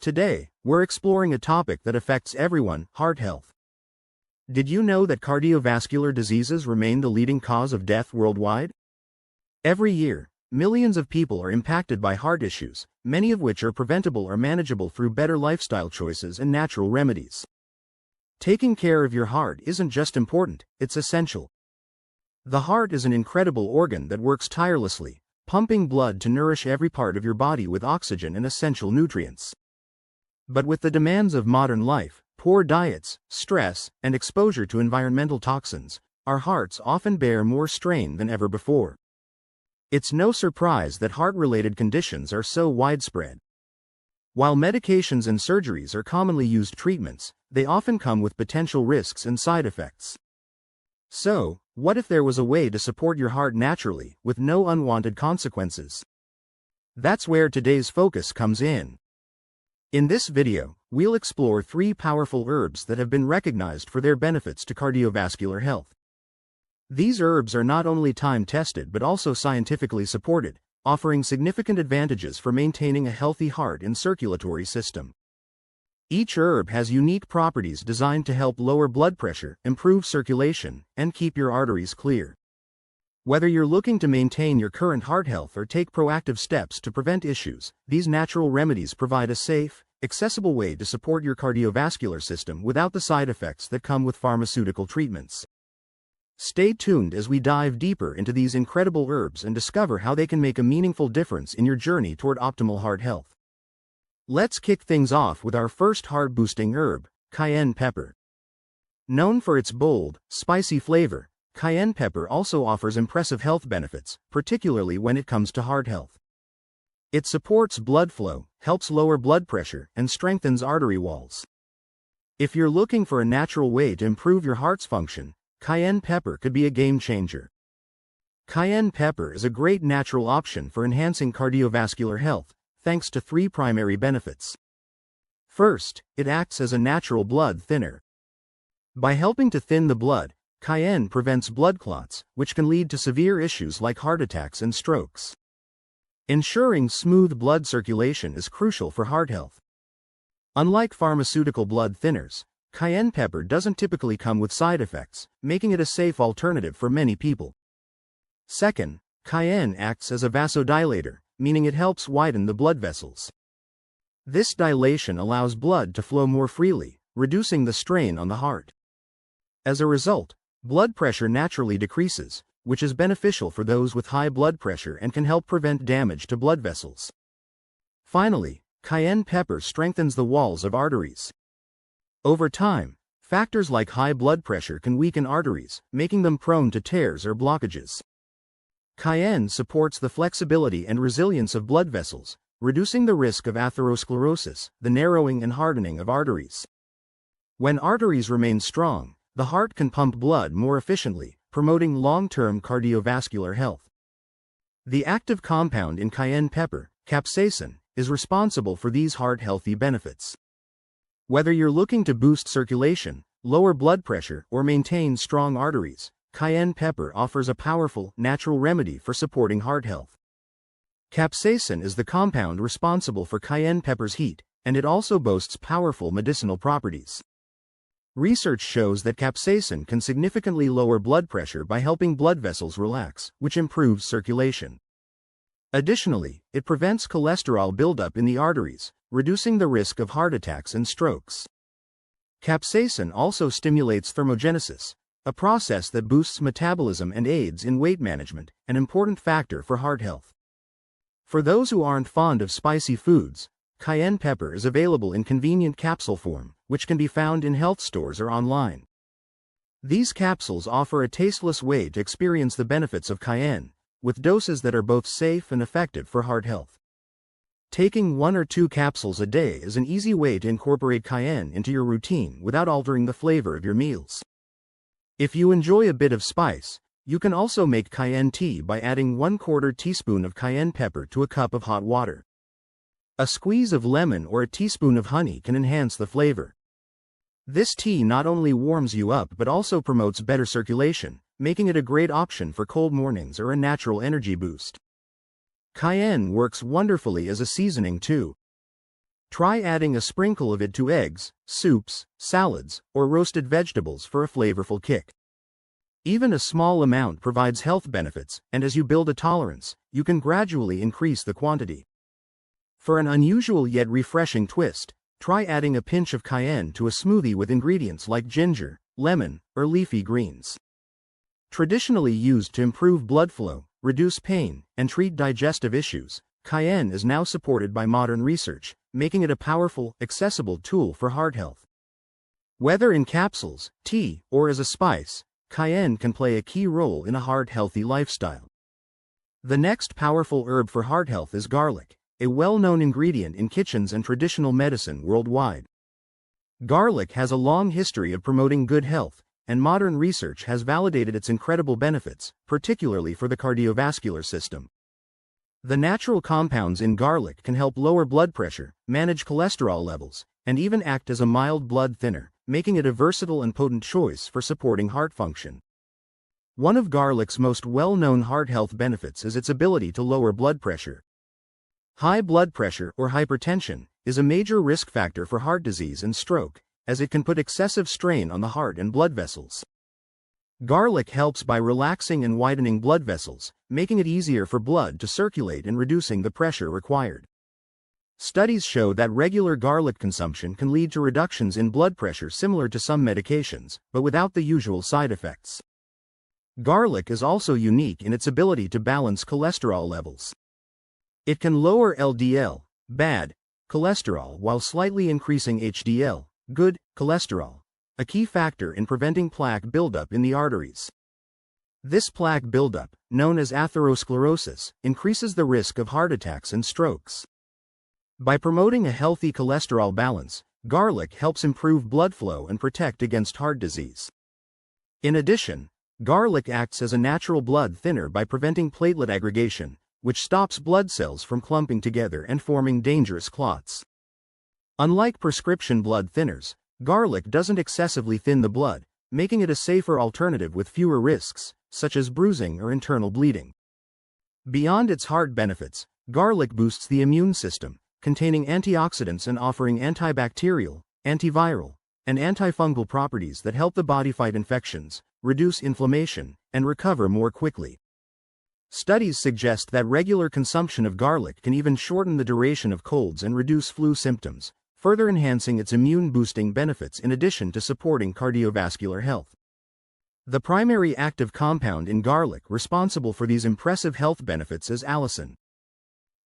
Today, we're exploring a topic that affects everyone: heart health. Did you know that cardiovascular diseases remain the leading cause of death worldwide? Every year, millions of people are impacted by heart issues, many of which are preventable or manageable through better lifestyle choices and natural remedies. Taking care of your heart isn't just important, it's essential. The heart is an incredible organ that works tirelessly, pumping blood to nourish every part of your body with oxygen and essential nutrients. But with the demands of modern life, poor diets, stress, and exposure to environmental toxins, our hearts often bear more strain than ever before. It's no surprise that heart-related conditions are so widespread. While medications and surgeries are commonly used treatments, they often come with potential risks and side effects. So, what if there was a way to support your heart naturally, with no unwanted consequences? That's where today's focus comes in. In this video, we'll explore 3 powerful herbs that have been recognized for their benefits to cardiovascular health. These herbs are not only time-tested but also scientifically supported, offering significant advantages for maintaining a healthy heart and circulatory system. Each herb has unique properties designed to help lower blood pressure, improve circulation, and keep your arteries clear. Whether you're looking to maintain your current heart health or take proactive steps to prevent issues, these natural remedies provide a safe, accessible way to support your cardiovascular system without the side effects that come with pharmaceutical treatments. Stay tuned as we dive deeper into these incredible herbs and discover how they can make a meaningful difference in your journey toward optimal heart health. Let's kick things off with our first heart-boosting herb, cayenne pepper. Known for its bold, spicy flavor, cayenne pepper also offers impressive health benefits, particularly when it comes to heart health. It supports blood flow, helps lower blood pressure, and strengthens artery walls. If you're looking for a natural way to improve your heart's function, cayenne pepper could be a game changer. Cayenne pepper is a great natural option for enhancing cardiovascular health, thanks to 3 primary benefits. First, it acts as a natural blood thinner. By helping to thin the blood, cayenne prevents blood clots, which can lead to severe issues like heart attacks and strokes. Ensuring smooth blood circulation is crucial for heart health. Unlike pharmaceutical blood thinners, cayenne pepper doesn't typically come with side effects, making it a safe alternative for many people. Second, cayenne acts as a vasodilator, meaning it helps widen the blood vessels. This dilation allows blood to flow more freely, reducing the strain on the heart. As a result, blood pressure naturally decreases, which is beneficial for those with high blood pressure and can help prevent damage to blood vessels. Finally, cayenne pepper strengthens the walls of arteries. Over time, factors like high blood pressure can weaken arteries, making them prone to tears or blockages. Cayenne supports the flexibility and resilience of blood vessels, reducing the risk of atherosclerosis, the narrowing and hardening of arteries. When arteries remain strong, the heart can pump blood more efficiently, promoting long-term cardiovascular health. The active compound in cayenne pepper, capsaicin, is responsible for these heart-healthy benefits. Whether you're looking to boost circulation, lower blood pressure, or maintain strong arteries, cayenne pepper offers a powerful, natural remedy for supporting heart health. Capsaicin is the compound responsible for cayenne pepper's heat, and it also boasts powerful medicinal properties. Research shows that capsaicin can significantly lower blood pressure by helping blood vessels relax, which improves circulation. Additionally, it prevents cholesterol buildup in the arteries, reducing the risk of heart attacks and strokes. Capsaicin also stimulates thermogenesis, a process that boosts metabolism and aids in weight management, an important factor for heart health. For those who aren't fond of spicy foods, cayenne pepper is available in convenient capsule form, which can be found in health stores or online. These capsules offer a tasteless way to experience the benefits of cayenne, with doses that are both safe and effective for heart health. Taking 1 or 2 capsules a day is an easy way to incorporate cayenne into your routine without altering the flavor of your meals. If you enjoy a bit of spice, you can also make cayenne tea by adding 1/4 teaspoon of cayenne pepper to a cup of hot water. A squeeze of lemon or a teaspoon of honey can enhance the flavor. This tea not only warms you up but also promotes better circulation, making it a great option for cold mornings or a natural energy boost. Cayenne works wonderfully as a seasoning too. Try adding a sprinkle of it to eggs, soups, salads, or roasted vegetables for a flavorful kick. Even a small amount provides health benefits, and as you build a tolerance, you can gradually increase the quantity. For an unusual yet refreshing twist, try adding a pinch of cayenne to a smoothie with ingredients like ginger, lemon, or leafy greens. Traditionally used to improve blood flow, reduce pain, and treat digestive issues, cayenne is now supported by modern research, making it a powerful, accessible tool for heart health. Whether in capsules, tea, or as a spice, cayenne can play a key role in a heart-healthy lifestyle. The next powerful herb for heart health is garlic, a well-known ingredient in kitchens and traditional medicine worldwide. Garlic has a long history of promoting good health, and modern research has validated its incredible benefits, particularly for the cardiovascular system. The natural compounds in garlic can help lower blood pressure, manage cholesterol levels, and even act as a mild blood thinner, making it a versatile and potent choice for supporting heart function. One of garlic's most well-known heart health benefits is its ability to lower blood pressure. High blood pressure, or hypertension, is a major risk factor for heart disease and stroke, as it can put excessive strain on the heart and blood vessels. Garlic helps by relaxing and widening blood vessels, making it easier for blood to circulate and reducing the pressure required. Studies show that regular garlic consumption can lead to reductions in blood pressure similar to some medications, but without the usual side effects. Garlic is also unique in its ability to balance cholesterol levels. It can lower LDL, bad, cholesterol while slightly increasing HDL, good, cholesterol, a key factor in preventing plaque buildup in the arteries. This plaque buildup, known as atherosclerosis, increases the risk of heart attacks and strokes. By promoting a healthy cholesterol balance, garlic helps improve blood flow and protect against heart disease. In addition, garlic acts as a natural blood thinner by preventing platelet aggregation, which stops blood cells from clumping together and forming dangerous clots. Unlike prescription blood thinners, garlic doesn't excessively thin the blood, making it a safer alternative with fewer risks, such as bruising or internal bleeding. Beyond its heart benefits, garlic boosts the immune system, containing antioxidants and offering antibacterial, antiviral, and antifungal properties that help the body fight infections, reduce inflammation, and recover more quickly. Studies suggest that regular consumption of garlic can even shorten the duration of colds and reduce flu symptoms, further enhancing its immune-boosting benefits in addition to supporting cardiovascular health. The primary active compound in garlic responsible for these impressive health benefits is allicin.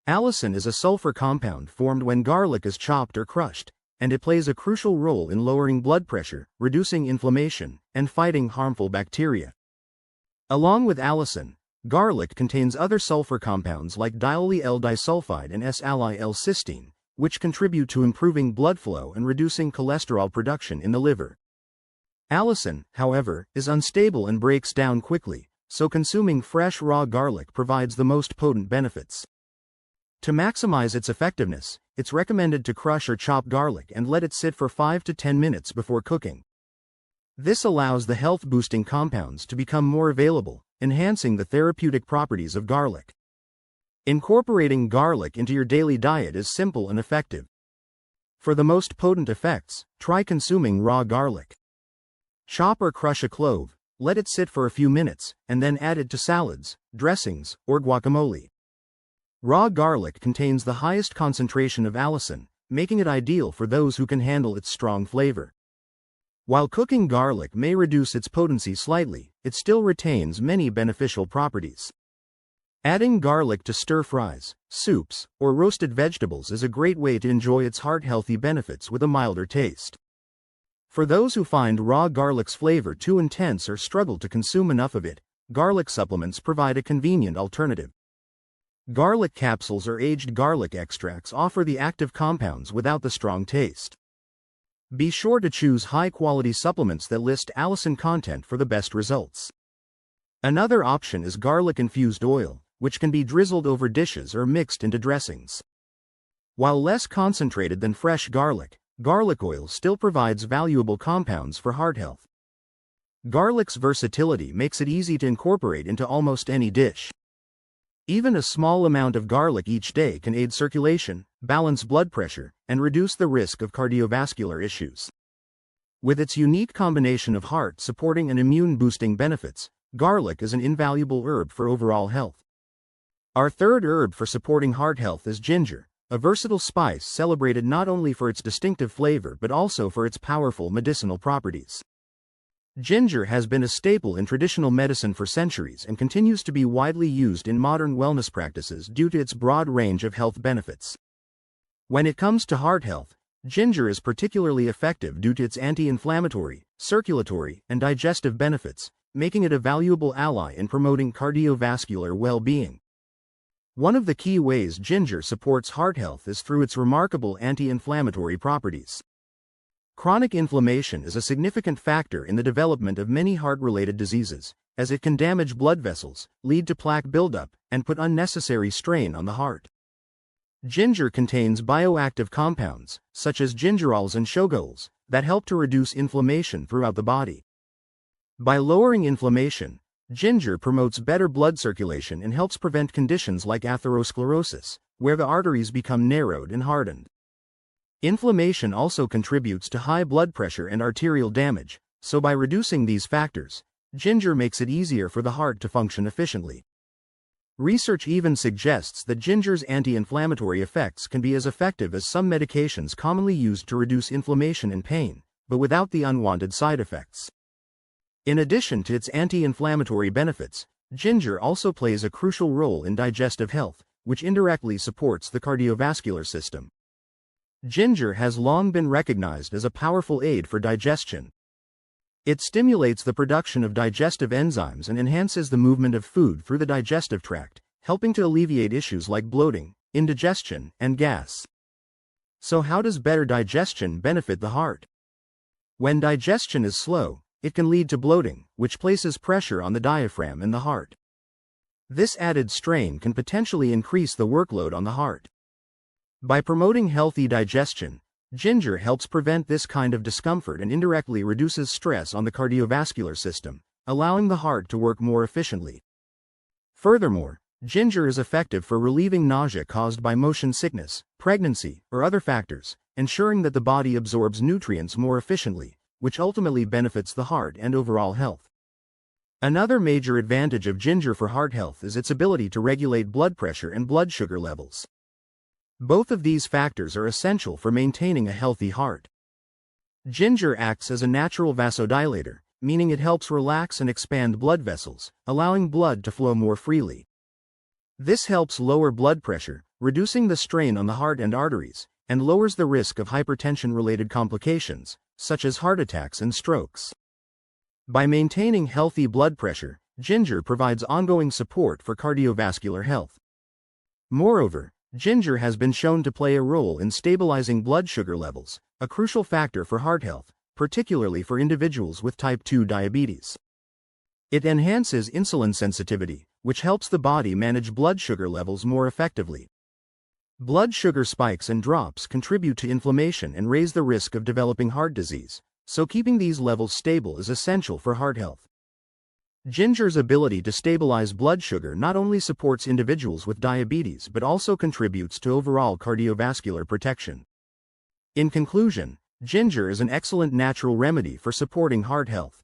Allicin is a sulfur compound formed when garlic is chopped or crushed, and it plays a crucial role in lowering blood pressure, reducing inflammation, and fighting harmful bacteria. Along with allicin, garlic contains other sulfur compounds like diallyl-disulfide and S-allyl-cysteine, which contribute to improving blood flow and reducing cholesterol production in the liver. Allicin, however, is unstable and breaks down quickly, so consuming fresh raw garlic provides the most potent benefits. To maximize its effectiveness, it's recommended to crush or chop garlic and let it sit for 5 to 10 minutes before cooking. This allows the health-boosting compounds to become more available, enhancing the therapeutic properties of garlic. Incorporating garlic into your daily diet is simple and effective. For the most potent effects, try consuming raw garlic. Chop or crush a clove, let it sit for a few minutes, and then add it to salads, dressings, or guacamole. Raw garlic contains the highest concentration of allicin, making it ideal for those who can handle its strong flavor. While cooking garlic may reduce its potency slightly, it still retains many beneficial properties. Adding garlic to stir-fries, soups, or roasted vegetables is a great way to enjoy its heart-healthy benefits with a milder taste. For those who find raw garlic's flavor too intense or struggle to consume enough of it, garlic supplements provide a convenient alternative. Garlic capsules or aged garlic extracts offer the active compounds without the strong taste. Be sure to choose high-quality supplements that list allicin content for the best results. Another option is garlic-infused oil, which can be drizzled over dishes or mixed into dressings. While less concentrated than fresh garlic, garlic oil still provides valuable compounds for heart health. Garlic's versatility makes it easy to incorporate into almost any dish. Even a small amount of garlic each day can aid circulation, balance blood pressure, and reduce the risk of cardiovascular issues. With its unique combination of heart-supporting and immune-boosting benefits, garlic is an invaluable herb for overall health. Our third herb for supporting heart health is ginger, a versatile spice celebrated not only for its distinctive flavor but also for its powerful medicinal properties. Ginger has been a staple in traditional medicine for centuries and continues to be widely used in modern wellness practices due to its broad range of health benefits. When it comes to heart health, ginger is particularly effective due to its anti-inflammatory, circulatory, and digestive benefits, making it a valuable ally in promoting cardiovascular well-being. One of the key ways ginger supports heart health is through its remarkable anti-inflammatory properties. Chronic inflammation is a significant factor in the development of many heart-related diseases, as it can damage blood vessels, lead to plaque buildup, and put unnecessary strain on the heart. Ginger contains bioactive compounds, such as gingerols and shogaols, that help to reduce inflammation throughout the body. By lowering inflammation, ginger promotes better blood circulation and helps prevent conditions like atherosclerosis, where the arteries become narrowed and hardened. Inflammation also contributes to high blood pressure and arterial damage, so by reducing these factors, ginger makes it easier for the heart to function efficiently. Research even suggests that ginger's anti-inflammatory effects can be as effective as some medications commonly used to reduce inflammation and pain, but without the unwanted side effects. In addition to its anti-inflammatory benefits, ginger also plays a crucial role in digestive health, which indirectly supports the cardiovascular system. Ginger has long been recognized as a powerful aid for digestion. It stimulates the production of digestive enzymes and enhances the movement of food through the digestive tract, helping to alleviate issues like bloating, indigestion, and gas. So how does better digestion benefit the heart? When digestion is slow, it can lead to bloating, which places pressure on the diaphragm in the heart. This added strain can potentially increase the workload on the heart. By promoting healthy digestion, ginger helps prevent this kind of discomfort and indirectly reduces stress on the cardiovascular system, allowing the heart to work more efficiently. Furthermore, ginger is effective for relieving nausea caused by motion sickness, pregnancy, or other factors, ensuring that the body absorbs nutrients more efficiently, which ultimately benefits the heart and overall health. Another major advantage of ginger for heart health is its ability to regulate blood pressure and blood sugar levels. Both of these factors are essential for maintaining a healthy heart. Ginger acts as a natural vasodilator, meaning it helps relax and expand blood vessels, allowing blood to flow more freely. This helps lower blood pressure, reducing the strain on the heart and arteries, and lowers the risk of hypertension-related complications, such as heart attacks and strokes. By maintaining healthy blood pressure, ginger provides ongoing support for cardiovascular health. Moreover, ginger has been shown to play a role in stabilizing blood sugar levels, a crucial factor for heart health, particularly for individuals with type 2 diabetes. It enhances insulin sensitivity, which helps the body manage blood sugar levels more effectively. Blood sugar spikes and drops contribute to inflammation and raise the risk of developing heart disease, so keeping these levels stable is essential for heart health. Ginger's ability to stabilize blood sugar not only supports individuals with diabetes but also contributes to overall cardiovascular protection. In conclusion, ginger is an excellent natural remedy for supporting heart health.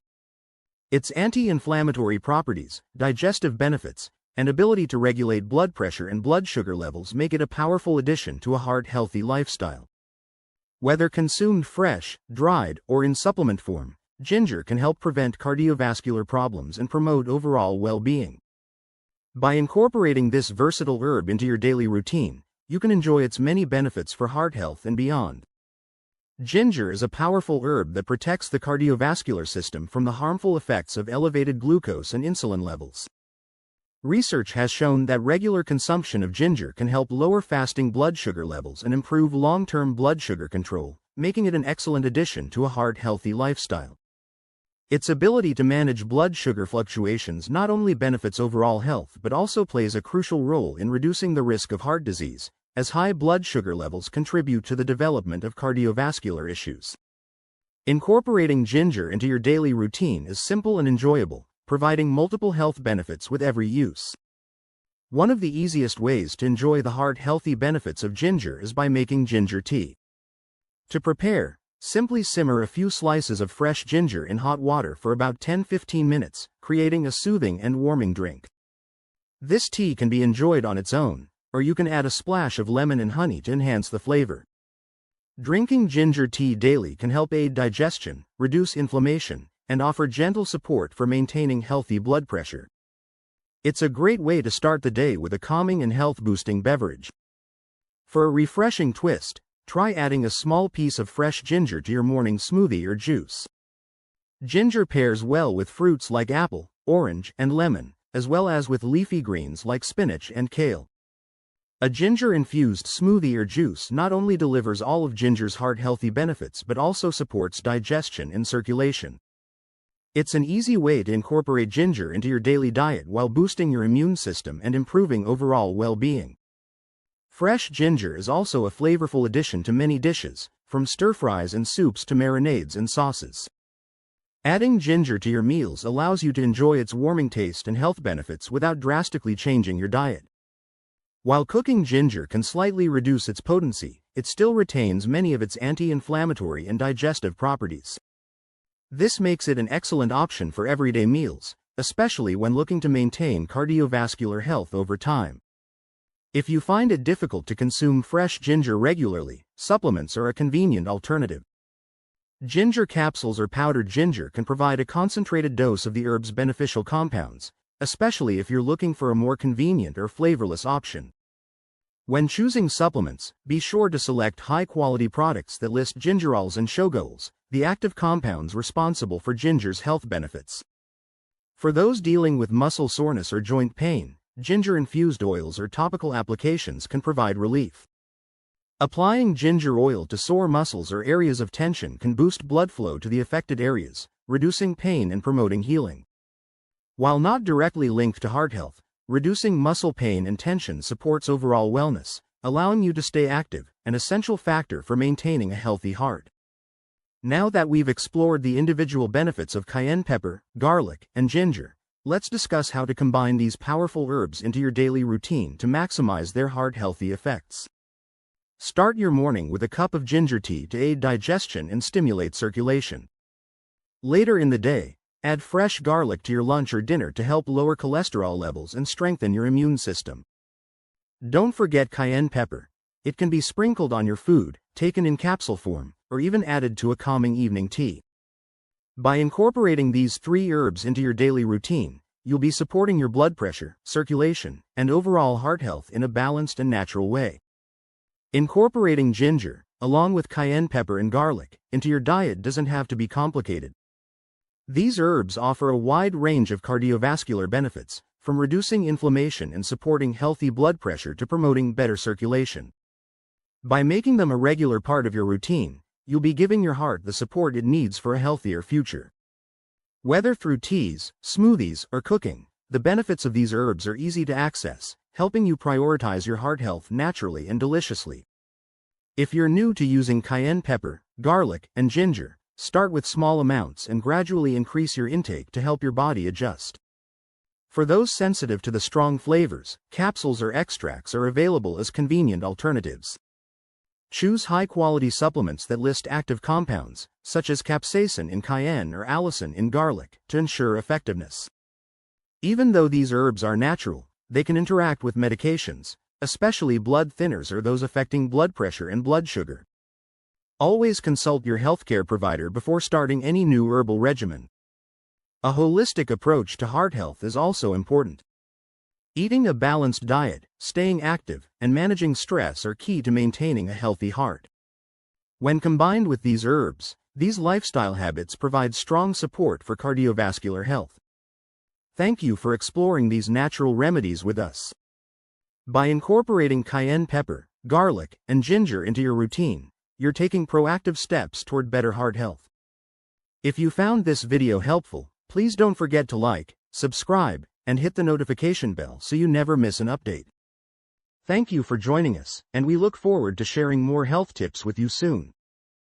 Its anti-inflammatory properties, digestive benefits, and ability to regulate blood pressure and blood sugar levels make it a powerful addition to a heart-healthy lifestyle. Whether consumed fresh, dried, or in supplement form, ginger can help prevent cardiovascular problems and promote overall well-being. By incorporating this versatile herb into your daily routine, you can enjoy its many benefits for heart health and beyond. Ginger is a powerful herb that protects the cardiovascular system from the harmful effects of elevated glucose and insulin levels. Research has shown that regular consumption of ginger can help lower fasting blood sugar levels and improve long-term blood sugar control, making it an excellent addition to a heart-healthy lifestyle. Its ability to manage blood sugar fluctuations not only benefits overall health but also plays a crucial role in reducing the risk of heart disease, as high blood sugar levels contribute to the development of cardiovascular issues. Incorporating ginger into your daily routine is simple and enjoyable, providing multiple health benefits with every use. One of the easiest ways to enjoy the heart-healthy benefits of ginger is by making ginger tea. To prepare, simply simmer a few slices of fresh ginger in hot water for about 10-15 minutes, creating a soothing and warming drink. This tea can be enjoyed on its own, or you can add a splash of lemon and honey to enhance the flavor. Drinking ginger tea daily can help aid digestion, reduce inflammation, and offer gentle support for maintaining healthy blood pressure. It's a great way to start the day with a calming and health-boosting beverage. For a refreshing twist, try adding a small piece of fresh ginger to your morning smoothie or juice. Ginger pairs well with fruits like apple, orange, and lemon, as well as with leafy greens like spinach and kale. A ginger-infused smoothie or juice not only delivers all of ginger's heart-healthy benefits but also supports digestion and circulation. It's an easy way to incorporate ginger into your daily diet while boosting your immune system and improving overall well-being. Fresh ginger is also a flavorful addition to many dishes, from stir-fries and soups to marinades and sauces. Adding ginger to your meals allows you to enjoy its warming taste and health benefits without drastically changing your diet. While cooking ginger can slightly reduce its potency, it still retains many of its anti-inflammatory and digestive properties. This makes it an excellent option for everyday meals, especially when looking to maintain cardiovascular health over time. If you find it difficult to consume fresh ginger regularly, supplements are a convenient alternative. Ginger capsules or powdered ginger can provide a concentrated dose of the herb's beneficial compounds, especially if you're looking for a more convenient or flavorless option. When choosing supplements, be sure to select high-quality products that list gingerols and shogols, the active compounds responsible for ginger's health benefits. For those dealing with muscle soreness or joint pain, ginger-infused oils or topical applications can provide relief. Applying ginger oil to sore muscles or areas of tension can boost blood flow to the affected areas, reducing pain and promoting healing. While not directly linked to heart health, reducing muscle pain and tension supports overall wellness, allowing you to stay active, an essential factor for maintaining a healthy heart. Now that we've explored the individual benefits of cayenne pepper, garlic, and ginger, let's discuss how to combine these powerful herbs into your daily routine to maximize their heart-healthy effects. Start your morning with a cup of ginger tea to aid digestion and stimulate circulation. Later in the day, add fresh garlic to your lunch or dinner to help lower cholesterol levels and strengthen your immune system. Don't forget cayenne pepper. It can be sprinkled on your food, taken in capsule form, or even added to a calming evening tea. By incorporating these 3 herbs into your daily routine, you'll be supporting your blood pressure, circulation, and overall heart health in a balanced and natural way. Incorporating ginger, along with cayenne pepper and garlic, into your diet doesn't have to be complicated. These herbs offer a wide range of cardiovascular benefits, from reducing inflammation and supporting healthy blood pressure to promoting better circulation. By making them a regular part of your routine, you'll be giving your heart the support it needs for a healthier future. Whether through teas, smoothies, or cooking, the benefits of these herbs are easy to access, helping you prioritize your heart health naturally and deliciously. If you're new to using cayenne pepper, garlic, and ginger, start with small amounts and gradually increase your intake to help your body adjust. For those sensitive to the strong flavors, capsules or extracts are available as convenient alternatives. Choose high-quality supplements that list active compounds, such as capsaicin in cayenne or allicin in garlic, to ensure effectiveness. Even though these herbs are natural, they can interact with medications, especially blood thinners or those affecting blood pressure and blood sugar. Always consult your healthcare provider before starting any new herbal regimen. A holistic approach to heart health is also important. Eating a balanced diet, staying active, and managing stress are key to maintaining a healthy heart. When combined with these herbs, these lifestyle habits provide strong support for cardiovascular health. Thank you for exploring these natural remedies with us. By incorporating cayenne pepper, garlic, and ginger into your routine, you're taking proactive steps toward better heart health. If you found this video helpful, please don't forget to like, subscribe, and hit the notification bell so you never miss an update. Thank you for joining us, and we look forward to sharing more health tips with you soon.